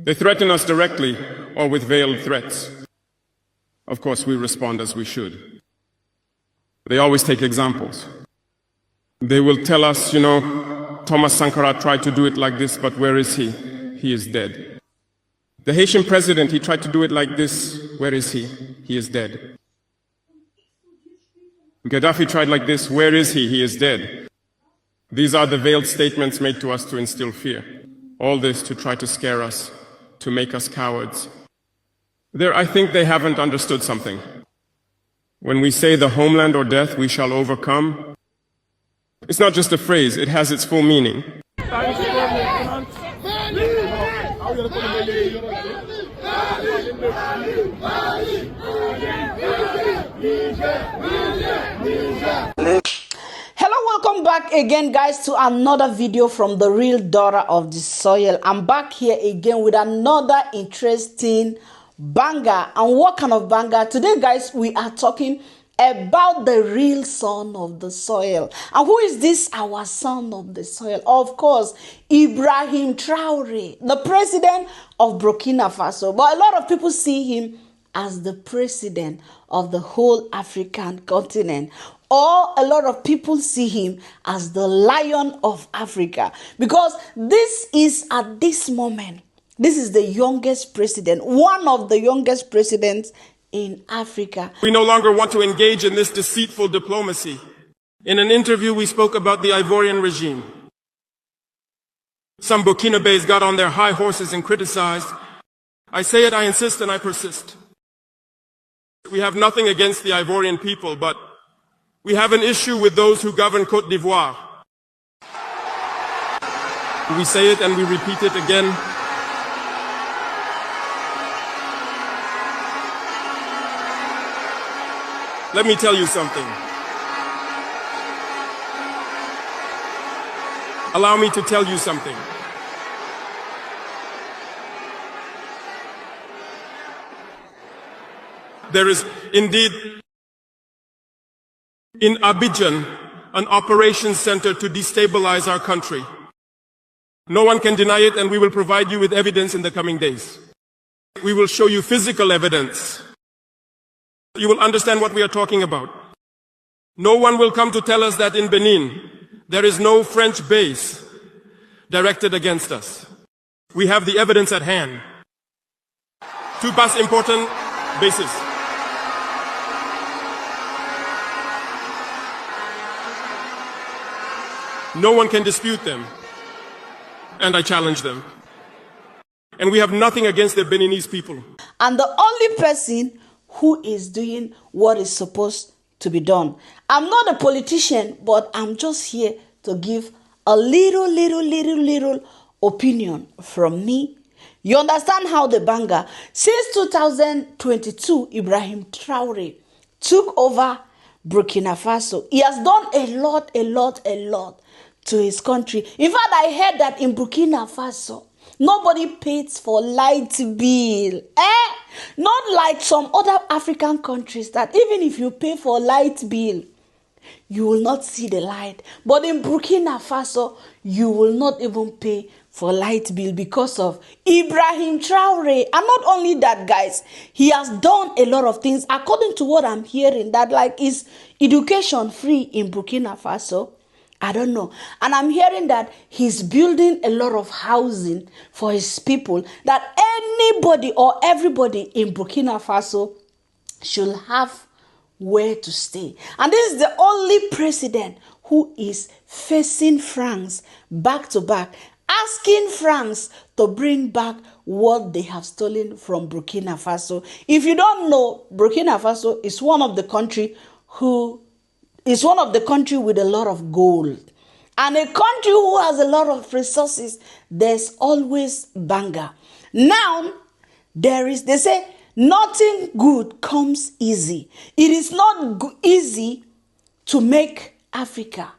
They threaten us directly or with veiled threats. Of course, we respond as we should. They always take examples. They will tell us, Thomas Sankara tried to do it like this, but where is he? He is dead. The Haitian president, he tried to do it like this. Where is he? He is dead. Gaddafi tried like this. Where is he? He is dead. These are the veiled statements made to us to instill fear. All this to try to scare us, to make us cowards. I think they haven't understood something. When we say the homeland or death, we shall overcome, it's not just a phrase, it has its full meaning. Hello, welcome back again, guys, to another video from the real daughter of the soil. I'm back here again with another interesting banger. And what kind of banger? Today, guys, we are talking about the real son of the soil. And who is this, our son of the soil? Of course, Ibrahim Traoré, the president of Burkina Faso. But a lot of people see him as the president of the whole African continent. Or a lot of people see him as the lion of Africa. Because this is at this moment, this is the youngest president, one of the youngest presidents in Africa. We no longer want to engage in this deceitful diplomacy. In an interview, we spoke about the Ivorian regime. Some Burkinabés got on their high horses and criticized. I say it, I insist, and I persist. We have nothing against the Ivorian people, but we have an issue with those who govern Côte d'Ivoire. We say it and we repeat it again. Let me tell you something. Allow me to tell you something. There is indeed in Abidjan an operations center to destabilize our country. No one can deny it, and we will provide you with evidence in the coming days. We will show you physical evidence. You will understand what we are talking about. No one will come to tell us that in Benin, there is no French base directed against us. We have the evidence at hand. Two past important bases. No one can dispute them, and I challenge them. And we have nothing against the Beninese people. And the only person who is doing what is supposed to be done. I'm not a politician, but I'm just here to give a little opinion from me. You understand how the banger? Since 2022, Ibrahim Traoré took over Burkina Faso. He has done a lot to his country. In fact, I heard that in Burkina Faso, nobody pays for light bill. Not like some other African countries that even if you pay for light bill, you will not see the light. But in Burkina Faso, you will not even pay for light bill because of Ibrahim Traoré. And not only that, guys, he has done a lot of things. According to what I'm hearing, that like is education free in Burkina Faso. I don't know. And I'm hearing that he's building a lot of housing for his people, that anybody or everybody in Burkina Faso should have where to stay. And this is the only president who is facing France back to back, asking France to bring back what they have stolen from Burkina Faso. If you don't know, Burkina Faso is one of the country with a lot of gold. And a country who has a lot of resources, there's always banger. Now, they say, nothing good comes easy. It is not easy to make Africa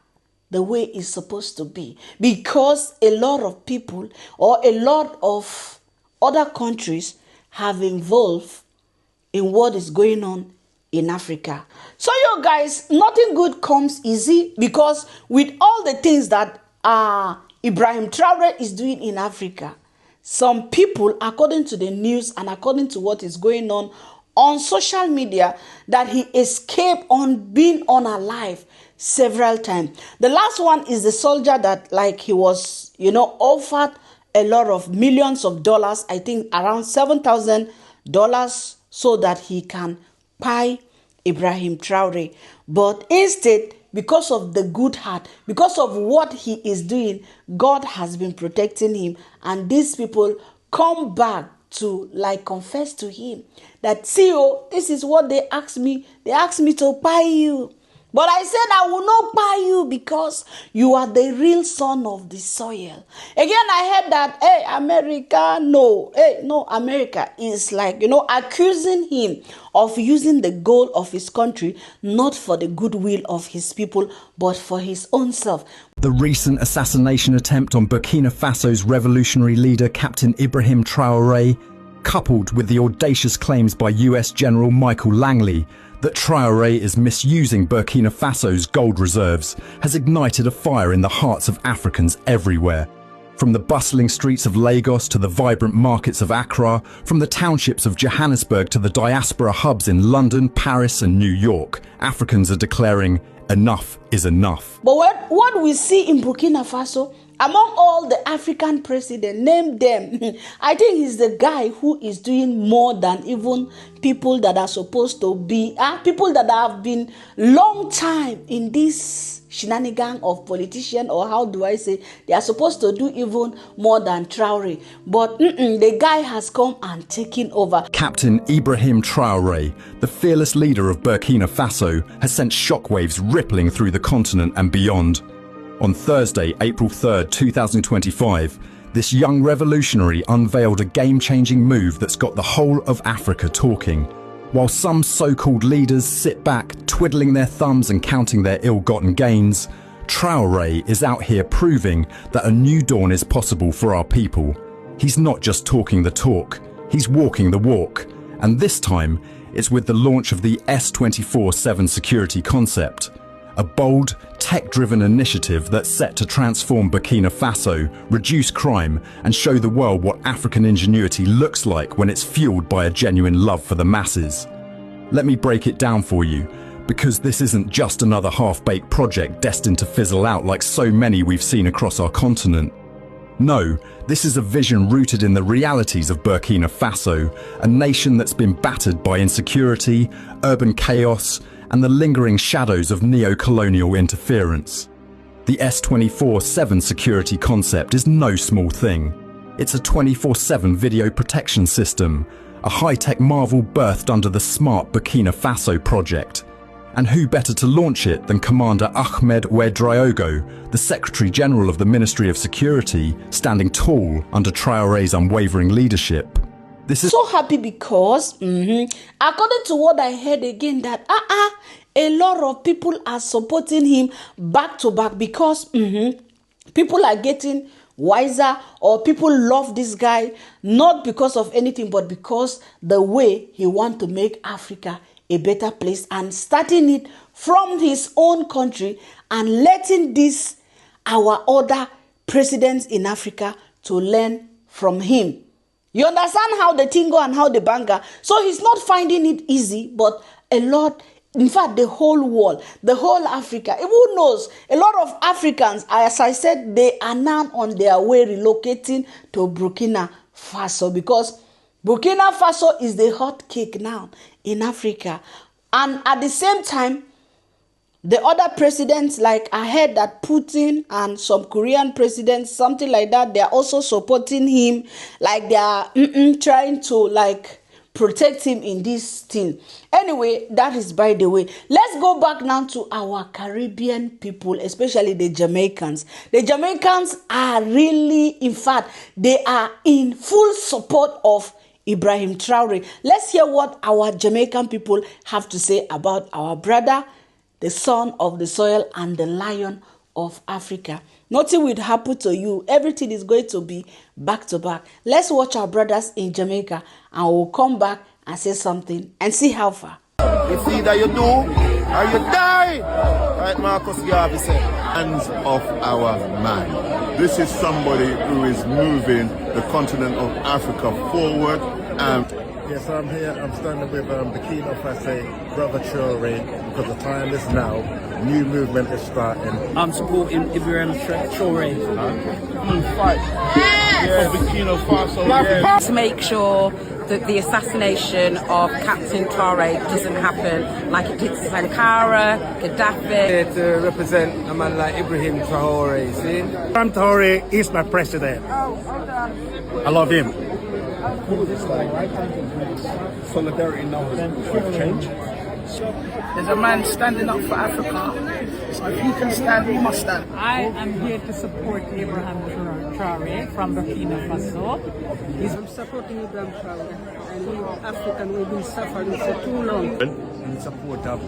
the way it's supposed to be, because a lot of people or a lot of other countries have involved in what is going on in Africa. So you guys, nothing good comes easy, because with all the things that Ibrahim Traoré is doing in Africa, some people, according to the news and according to what is going on social media, that he escaped on being unalive several times. The last one is the soldier that, like, he was, offered a lot of millions of dollars, I think around $7,000, so that he can buy Ibrahim Traoré. But instead, because of the good heart, because of what he is doing, God has been protecting him. And these people come back to confess to him that, see, this is what they asked me. They asked me to buy you. But I said, I will not buy you because you are the real son of the soil. Again, I heard that, America, no, America is accusing him of using the gold of his country, not for the goodwill of his people, but for his own self. The recent assassination attempt on Burkina Faso's revolutionary leader, Captain Ibrahim Traoré, coupled with the audacious claims by US General Michael Langley that Traoré is misusing Burkina Faso's gold reserves, has ignited a fire in the hearts of Africans everywhere. From the bustling streets of Lagos to the vibrant markets of Accra, from the townships of Johannesburg to the diaspora hubs in London, Paris and New York, Africans are declaring enough is enough. But what we see in Burkina Faso, among all the African presidents, name them, I think he's the guy who is doing more than even people that are supposed to be, people that have been long time in this shenanigan of politician, or how do I say, they are supposed to do even more than Traoré. But the guy has come and taken over. Captain Ibrahim Traoré, the fearless leader of Burkina Faso, has sent shockwaves rippling through the continent and beyond. On Thursday, April 3rd, 2025, this young revolutionary unveiled a game-changing move that's got the whole of Africa talking. While some so-called leaders sit back, twiddling their thumbs and counting their ill-gotten gains, Traoré is out here proving that a new dawn is possible for our people. He's not just talking the talk, he's walking the walk. And this time, it's with the launch of the S24/7 security concept. A bold, tech-driven initiative that's set to transform Burkina Faso, reduce crime, and show the world what African ingenuity looks like when it's fueled by a genuine love for the masses. Let me break it down for you, because this isn't just another half-baked project destined to fizzle out like so many we've seen across our continent. No, this is a vision rooted in the realities of Burkina Faso, a nation that's been battered by insecurity, urban chaos, and the lingering shadows of neo-colonial interference. The S24/7 security concept is no small thing. It's a 24/7 video protection system, a high-tech marvel birthed under the smart Burkina Faso project. And who better to launch it than Commander Ahmed Ouedraogo, the Secretary General of the Ministry of Security, standing tall under Traoré's unwavering leadership. This is so happy because, according to what I heard again, that a lot of people are supporting him back to back because people are getting wiser, or people love this guy, not because of anything, but because the way he wants to make Africa a better place, and starting it from his own country and letting this, our other presidents in Africa, to learn from him. You understand how the thing go and how the banger. So he's not finding it easy, but a lot, in fact, the whole world, the whole Africa, who knows, a lot of Africans, as I said, they are now on their way relocating to Burkina Faso, because Burkina Faso is the hot cake now in Africa. And at the same time, the other presidents, like I heard that Putin and some Korean presidents, something like that, they are also supporting him. Like they are trying to protect him in this thing. Anyway, that is by the way. Let's go back now to our Caribbean people, especially the Jamaicans. The Jamaicans are really, in fact, they are in full support of Ibrahim Traoré. Let's hear what our Jamaican people have to say about our brother, the son of the soil and the lion of Africa. Nothing will happen to you. Everything is going to be back to back. Let's watch our brothers in Jamaica and we'll come back and say something and see how far. It's either you do or you die. Right, Marcus Garvey said, hands off our man. This is somebody who is moving the continent of Africa forward. Yes, I'm here. I'm standing with Burkina Faso, Brother Traoré, because the time is now. New movement is starting. I'm supporting Ibrahim Traoré. Fight for Burkina Faso. To make sure that the assassination of Captain Traoré doesn't happen like it did to Sankara, Gaddafi. Here to represent a man like Ibrahim Traoré, see? Ibrahim Traoré is my president. I love him. Solidarity now has change. There's a man standing up for Africa. So if he can stand, we must stand. I am here to support Ibrahim Traoré from Burkina Faso. I'm supporting Ibrahim Traoré. I know African we've been suffering for too long. In support of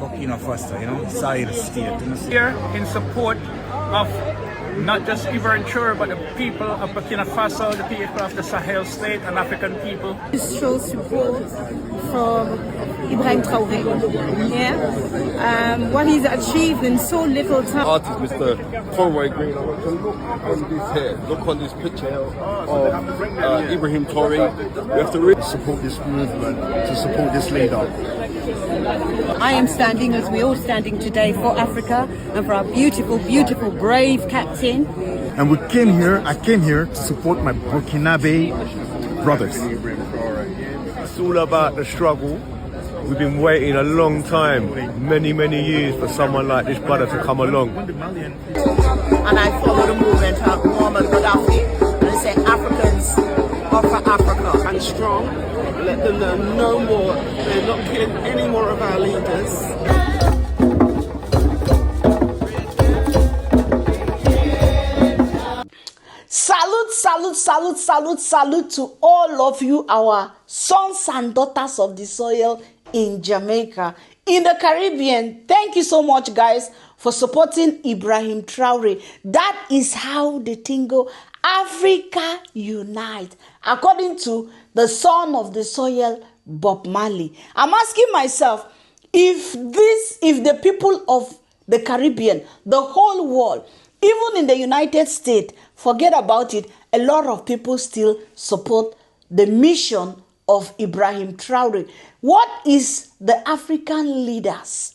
Burkina Faso, Sahel state. Here in support of not just Ibrahim Traoré, but the people of Burkina Faso, the people of the Sahel state and African people. This shows support for Ibrahim Traoré. Yeah? What he's achieved in so little time. Artist Mr. Conway Green, look on this here, look on this picture of Ibrahim Traoré. We have to really Support this movement, to support this leader. I am standing, as we're all standing today, for Africa and for our beautiful, beautiful, brave captain. And I came here to support my Burkinabe brothers. It's all about the struggle. We've been waiting a long time, many years, for someone like this brother to come along. And I follow the movement of Muammar Gaddafi, and I say Africans are for Africa. And strong, let them know no more. They're not killing any more of our leaders. Salute to all of you, our sons and daughters of the soil in Jamaica, in the Caribbean. Thank you so much, guys, for supporting Ibrahim Traoré. That is how the thing go. Africa unite, according to the son of the soil, Bob Marley. I'm asking myself, if the people of the Caribbean, the whole world, even in the United States, forget about it, a lot of people still support the mission of Ibrahim Traoré. What is the African leaders?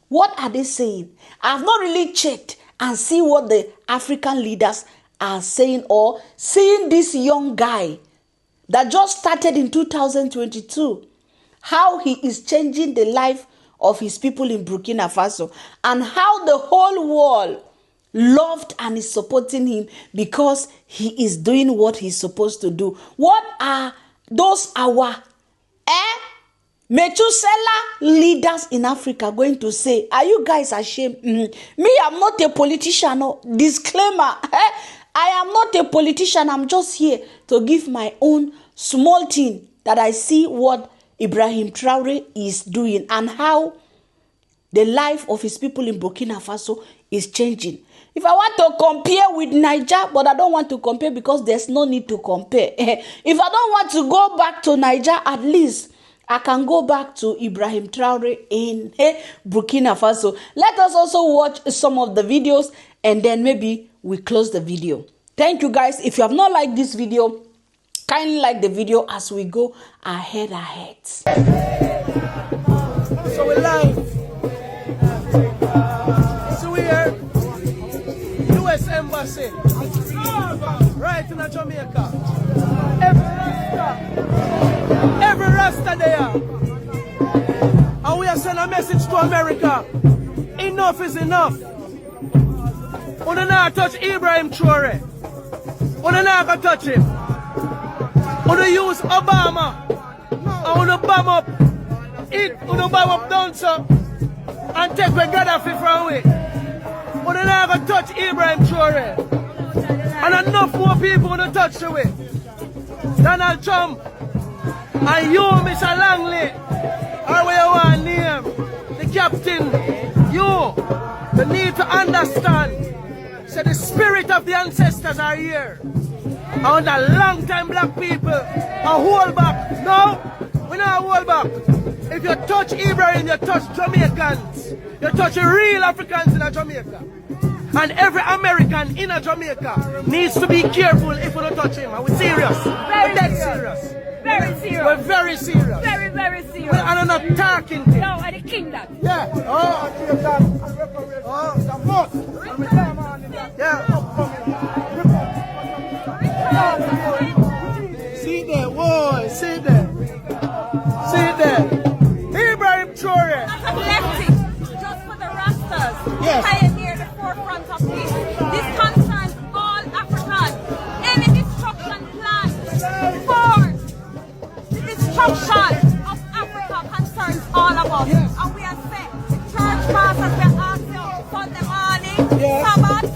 What are they saying? I've not really checked and see what the African leaders are saying, or seeing this young guy that just started in 2022, how he is changing the life of his people in Burkina Faso, and how the whole world loved and is supporting him because he is doing what he's supposed to do. What are those our Methuselah leaders in Africa going to say? Are you guys ashamed? Me, I'm not a politician. No. Disclaimer. I am not a politician. I'm just here to give my own small thing that I see what Ibrahim Traoré is doing and how the life of his people in Burkina Faso is changing. If I want to compare with Niger, but I don't want to compare because there's no need to compare. If I don't want to go back to Niger, at least I can go back to Ibrahim Traoré in Burkina Faso. Let us also watch some of the videos and then maybe we close the video. Thank you, guys. If you have not liked this video, kindly like the video as we go ahead. So we're live. So we are U.S. Embassy right in Jamaica. Every Rasta there. And we are sending a message to America. Enough is enough. We don't not touch Ibrahim Traoré. We don't not touch him. We don't use Obama. And we don't bomb up it. We don't bomb up down so and take the Gaddafi from it. We don't not touch Ibrahim Traoré. And enough more people want to touch the way. Donald Trump and you, Mr. Langley, or where you want to name the captain, you need to understand. So the spirit of the ancestors are here. And the long time black people are hold back. No, we not hold back. If you touch Ibrahim, you touch Jamaicans. You touch real Africans in Jamaica. And every American in Jamaica needs to be careful if we don't touch him. Are we serious? We're dead serious. Very serious. We're very serious. Very, very serious. And I'm not talking to him. No, I'm the king that. Yeah. Yeah. See there, boy. See there. See there. Ibrahim Traoré. I've left it just for the Rastas. Yes. Pioneer the forefront of this. This concerns all Africans. Any destruction plan for the destruction of Africa concerns all of us. Yes. And we are set. Church pastors, we are asked you Sunday morning, Sabbath,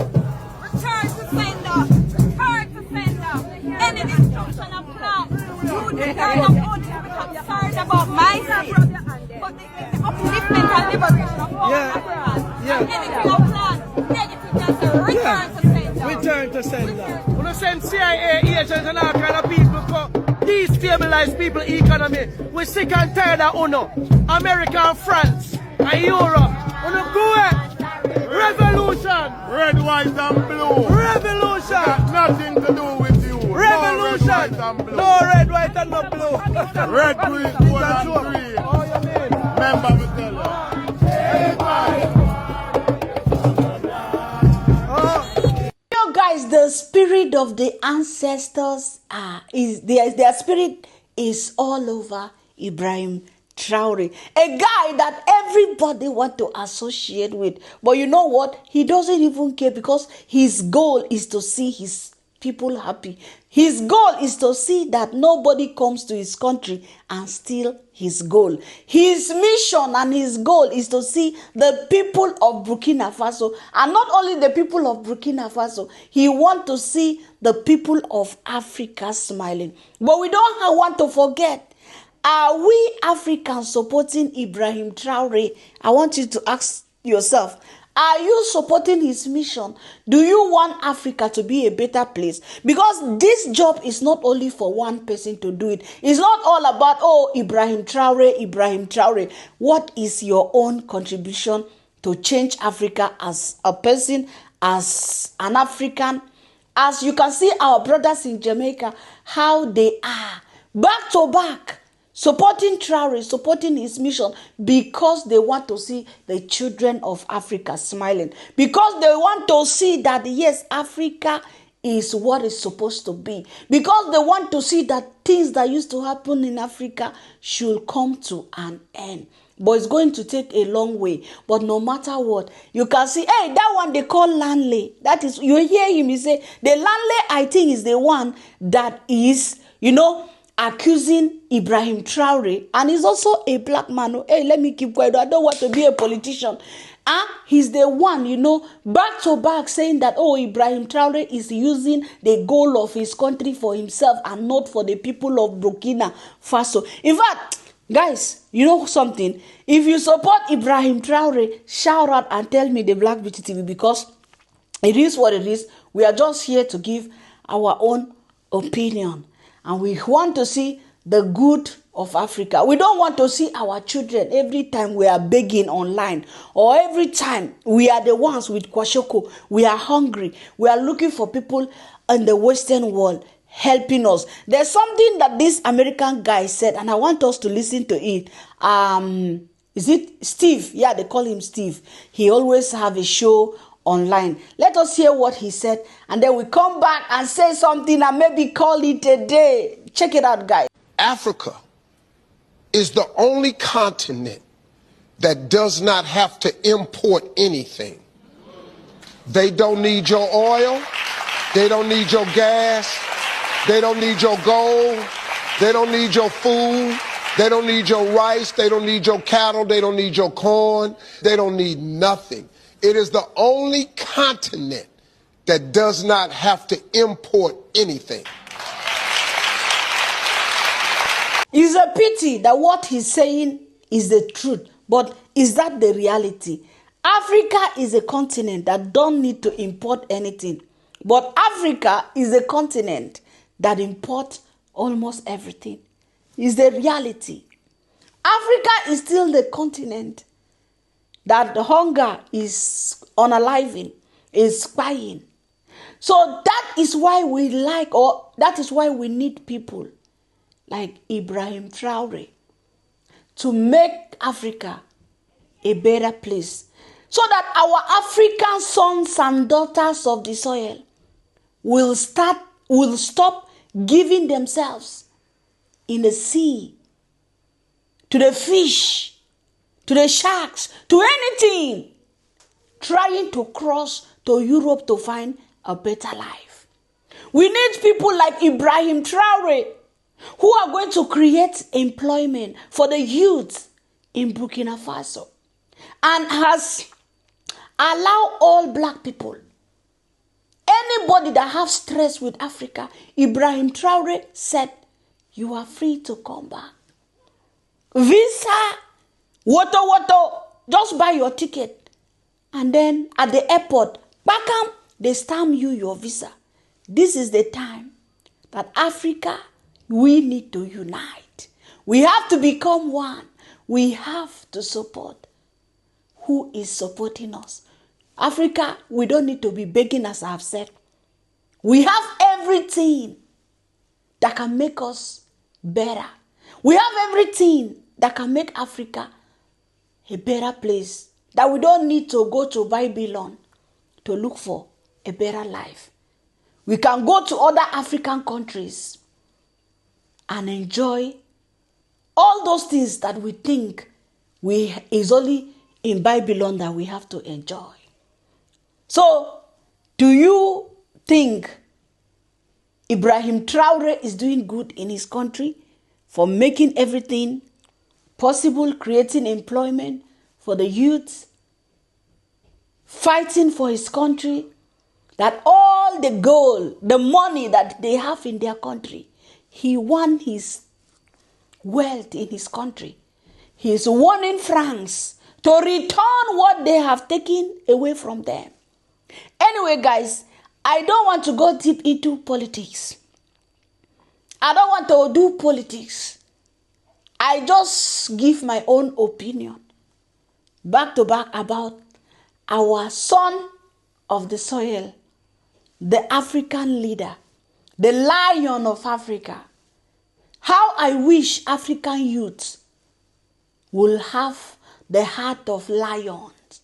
return to sender, return to sender. Any destruction of plan, you not only to be concerned about myself, but the upliftment and liberation of all Africans. And anything of plan, anything just a return to sender. Return to sender. We don't send CIA agents and all kind of people to destabilize people's economy. We're sick and tired of UNO, America and France and Europe. UNO go ahead. Revolution. Red, white, and blue. Revolution. Got nothing to do with you. Revolution. No red, white, and blue. No red, white, and no blue. Red, green, gold, and green. Oh, you mean? Remember me tell you. You know, guys, the spirit of the ancestors is their spirit is all over Ibrahim Traoré, a guy that everybody want to associate with. But you know what? He doesn't even care because his goal is to see his people happy. His goal is to see that nobody comes to his country and steal his goal. His mission and his goal is to see the people of Burkina Faso, and not only the people of Burkina Faso, he wants to see the people of Africa smiling. But we don't want to forget, are we Africans supporting Ibrahim Traoré? I want you to ask yourself, are you supporting his mission? Do you want Africa to be a better place? Because this job is not only for one person to do it. It's not all about, oh, Ibrahim Traoré, Ibrahim Traoré. What is your own contribution to change Africa as a person, as an African? As you can see our brothers in Jamaica, how they are back to back, supporting Traoré, supporting his mission, because they want to see the children of Africa smiling. Because they want to see that, yes, Africa is what it's supposed to be. Because they want to see that things that used to happen in Africa should come to an end. But it's going to take a long way. But no matter what, you can see, hey, that one they call Lanley. That is, you hear him, he say, the Lanley, I think, is the one that is, accusing Ibrahim Traoré, and he's also a black man. Hey, let me keep quiet. I don't want to be a politician. He's the one, back to back saying that, oh, Ibrahim Traoré is using the goal of his country for himself and not for the people of Burkina Faso. In fact, guys, you know something? If you support Ibrahim Traoré, shout out and tell me the Black Beauty TV, because it is what it is. We are just here to give our own opinion. And we want to see the good of Africa. We don't want to see our children every time we are begging online, or every time we are the ones with kwashoko. We are hungry. We are looking for people in the Western world helping us. There's something that this American guy said, and I want us to listen to it. Is it Steve? Yeah, they call him Steve. He always have a show online. Let us hear what he said, and then we come back and say something and maybe call it a day. Check it out, guys. Africa is the only continent that does not have to import anything. They don't need your oil. They don't need your gas. They don't need your gold. They don't need your food. They don't need your rice. They don't need your cattle. They don't need your corn. They don't need nothing. It is the only continent that does not have to import anything. It's a pity that what he's saying is the truth, but is that the reality? Africa is a continent that don't need to import anything, but Africa is a continent that imports almost everything. It's the reality. Africa is still the continent that the hunger is unaliving. is spying. So that is why we like, or that is why we need people like Ibrahim Traoré to make Africa a better place, so that our African sons and daughters of the soil will stop giving themselves in the sea, to the fish, to the sharks, to anything, trying to cross to Europe to find a better life. We need people like Ibrahim Traoré who are going to create employment for the youth in Burkina Faso, and has allowed all black people, anybody that have stress with Africa, Ibrahim Traoré said, you are free to come back. Visa, water, just buy your ticket. And then at the airport, bakam, they stamp you your visa. This is the time that Africa, we need to unite. We have to become one. We have to support who is supporting us. Africa, we don't need to be begging, as I have said. We have everything that can make us better. We have everything that can make Africa a better place, that we don't need to go to Babylon to look for a better life. We can go to other African countries and enjoy all those things that we think is only in Babylon that we have to enjoy. So, do you think Ibrahim Traoré is doing good in his country for making everything possible, creating employment for the youth, fighting for his country, that all the gold, the money that they have in their country, he won his wealth in his country. He is wanting France to return what they have taken away from them. Anyway, guys, I don't want to go deep into politics. I don't want to do politics. I just give my own opinion, back to back, about our son of the soil, the African leader, the lion of Africa. How I wish African youth will have the heart of lions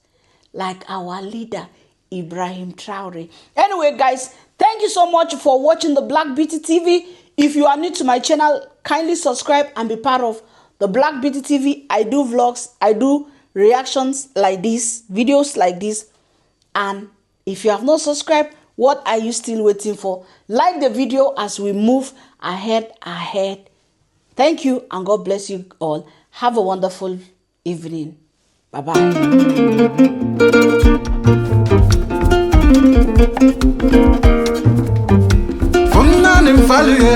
like our leader, Ibrahim Traoré. Anyway, guys, thank you so much for watching the Black Beauty TV. If you are new to my channel, kindly subscribe and be part of the Black Beauty TV. I do vlogs, I do reactions like this, videos like this. And if you have not subscribed, what are you still waiting for? Like the video as we move ahead. Thank you, and God bless you all. Have a wonderful evening. Bye-bye. Vale,